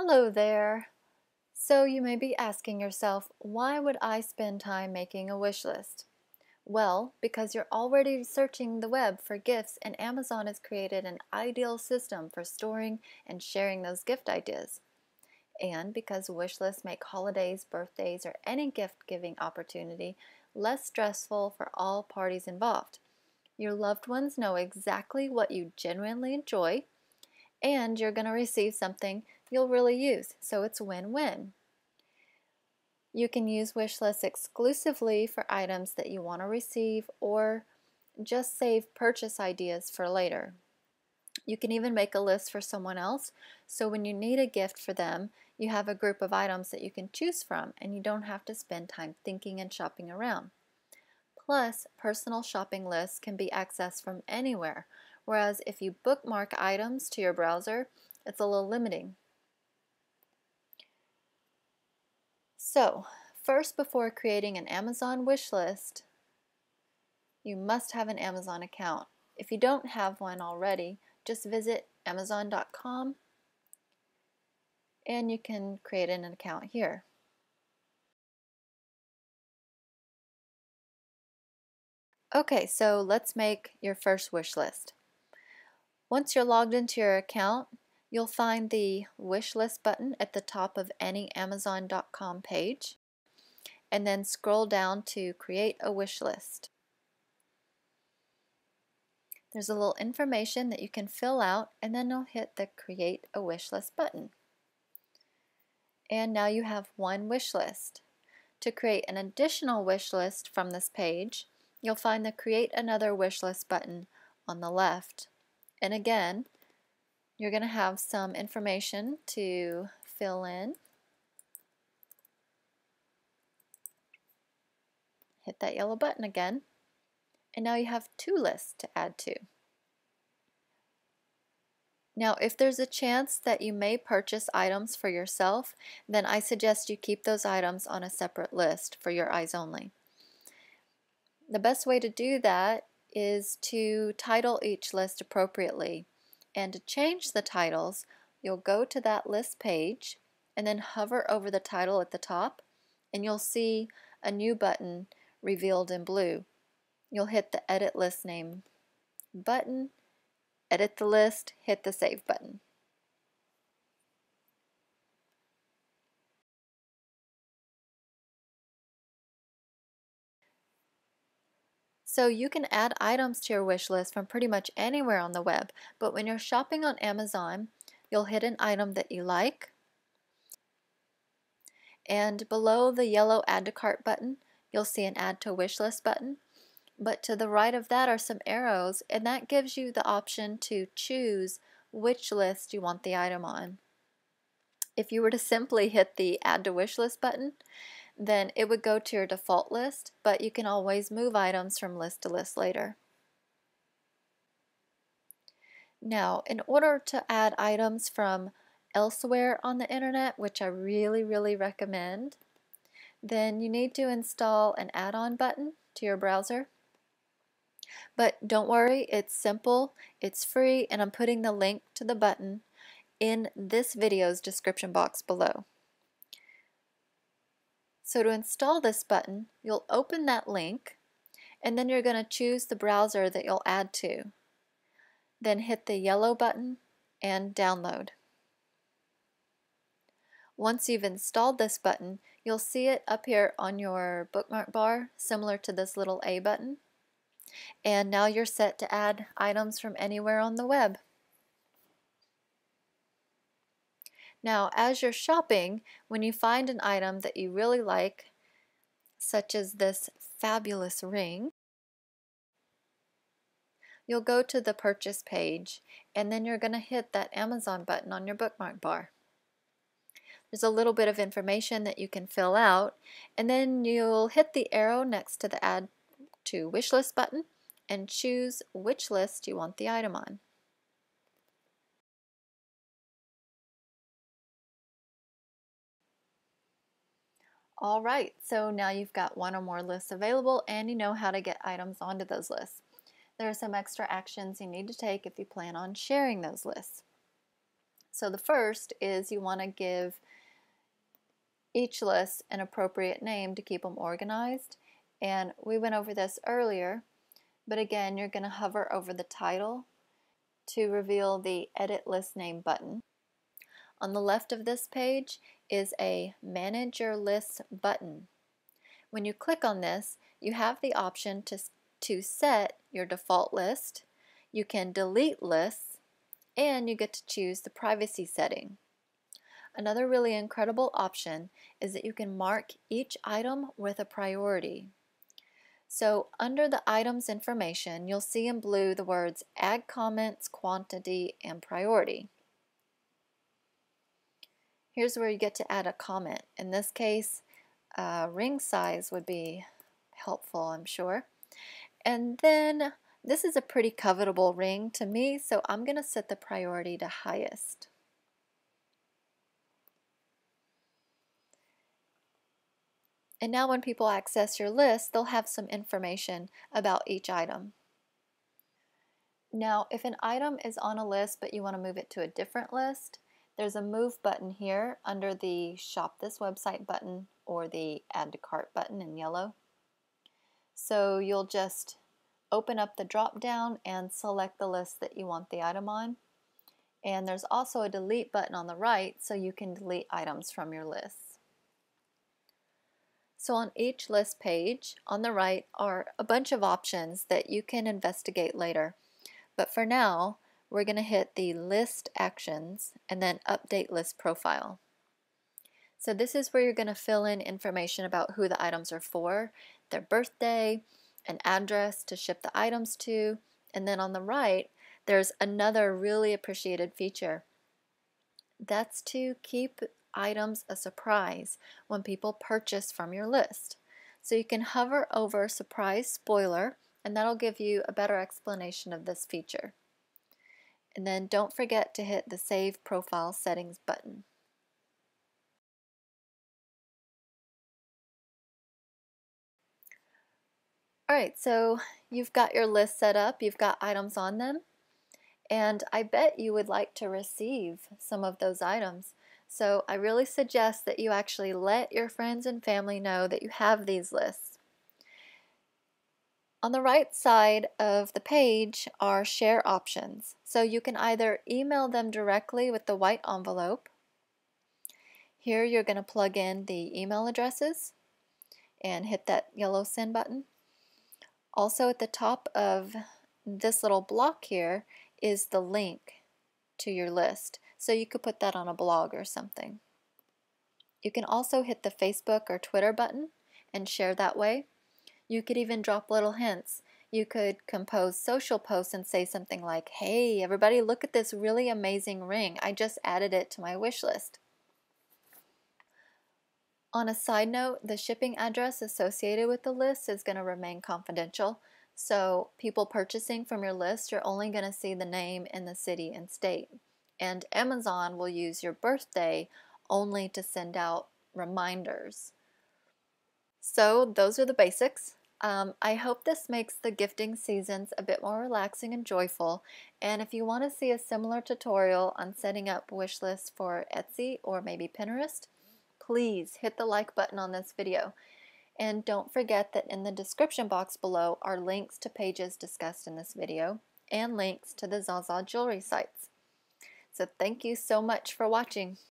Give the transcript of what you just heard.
Hello there. So you may be asking yourself, why would I spend time making a wish list? Well, because you're already searching the web for gifts and Amazon has created an ideal system for storing and sharing those gift ideas. And because wish lists make holidays, birthdays, or any gift-giving opportunity less stressful for all parties involved. Your loved ones know exactly what you genuinely enjoy, and you're going to receive something you'll really use, so it's win-win. You can use wish lists exclusively for items that you want to receive or just save purchase ideas for later. You can even make a list for someone else, so when you need a gift for them, you have a group of items that you can choose from and you don't have to spend time thinking and shopping around. Plus, personal shopping lists can be accessed from anywhere, whereas if you bookmark items to your browser, it's a little limiting. So, first, before creating an Amazon wish list, you must have an Amazon account. If you don't have one already, just visit Amazon.com and you can create an account here. Okay, so let's make your first wish list. Once you're logged into your account, you'll find the wish list button at the top of any Amazon.com page, and then scroll down to create a wish list. There's a little information that you can fill out, and then you'll hit the create a wish list button. And now you have one wish list. To create an additional wish list from this page, you'll find the create another wish list button on the left. And again, you're going to have some information to fill in. Hit that yellow button again. And now you have two lists to add to. Now, if there's a chance that you may purchase items for yourself, then I suggest you keep those items on a separate list for your eyes only. The best way to do that is to title each list appropriately. And to change the titles, you'll go to that list page and then hover over the title at the top, and you'll see a new button revealed in blue. You'll hit the Edit List Name button, edit the list, hit the Save button. So you can add items to your wish list from pretty much anywhere on the web, but when you're shopping on Amazon, you'll hit an item that you like, and below the yellow Add to Cart button, you'll see an Add to Wish List button. But to the right of that are some arrows, and that gives you the option to choose which list you want the item on. If you were to simply hit the Add to Wish List button, then it would go to your default list, but you can always move items from list to list later. Now, in order to add items from elsewhere on the internet, which I really recommend, then you need to install an add-on button to your browser. But don't worry, it's simple, it's free, and I'm putting the link to the button in this video's description box below. So to install this button, you'll open that link, and then you're going to choose the browser that you'll add to. Then hit the yellow button and download. Once you've installed this button, you'll see it up here on your bookmark bar, similar to this little A button. And now you're set to add items from anywhere on the web. Now, as you're shopping, when you find an item that you really like, such as this fabulous ring, you'll go to the purchase page, and then you're going to hit that Amazon button on your bookmark bar. There's a little bit of information that you can fill out, and then you'll hit the arrow next to the Add to Wish List button and choose which list you want the item on. Alright, so now you've got one or more lists available and you know how to get items onto those lists. There are some extra actions you need to take if you plan on sharing those lists. So the first is you want to give each list an appropriate name to keep them organized. And we went over this earlier, but again, you're going to hover over the title to reveal the Edit List Name button. On the left of this page is a Manage Your Lists button. When you click on this, you have the option to set your default list, you can delete lists, and you get to choose the privacy setting. Another really incredible option is that you can mark each item with a priority. So under the item's information, you'll see in blue the words Add Comments, Quantity, and Priority. Here's where you get to add a comment. In this case, ring size would be helpful, I'm sure. And then this is a pretty covetable ring to me, so I'm going to set the priority to highest. And now when people access your list, they'll have some information about each item. Now, if an item is on a list but you want to move it to a different list, there's a Move button here under the Shop This Website button or the Add to Cart button in yellow. So you'll just open up the drop down and select the list that you want the item on. And there's also a Delete button on the right, so you can delete items from your list. So on each list page on the right are a bunch of options that you can investigate later. But for now, we're going to hit the List Actions and then Update List Profile. So this is where you're going to fill in information about who the items are for, their birthday, an address to ship the items to, and then on the right, there's another really appreciated feature. That's to keep items a surprise when people purchase from your list. So you can hover over Surprise Spoiler, and that'll give you a better explanation of this feature. And then don't forget to hit the Save Profile Settings button. Alright, so you've got your list set up, you've got items on them, and I bet you would like to receive some of those items. So I really suggest that you actually let your friends and family know that you have these lists. On the right side of the page are share options. So you can either email them directly with the white envelope. Here you're going to plug in the email addresses and hit that yellow send button. Also at the top of this little block here is the link to your list. So you could put that on a blog or something. You can also hit the Facebook or Twitter button and share that way. You could even drop little hints. You could compose social posts and say something like, "Hey, everybody, look at this really amazing ring. I just added it to my wish list." On a side note, the shipping address associated with the list is going to remain confidential. So people purchasing from your list, you're only going to see the name and the city and state. And Amazon will use your birthday only to send out reminders. So those are the basics. I hope this makes the gifting seasons a bit more relaxing and joyful. And if you want to see a similar tutorial on setting up wish lists for Etsy or maybe Pinterest, please hit the like button on this video. And don't forget that in the description box below are links to pages discussed in this video and links to the Sasa Jewelry sites. So thank you so much for watching.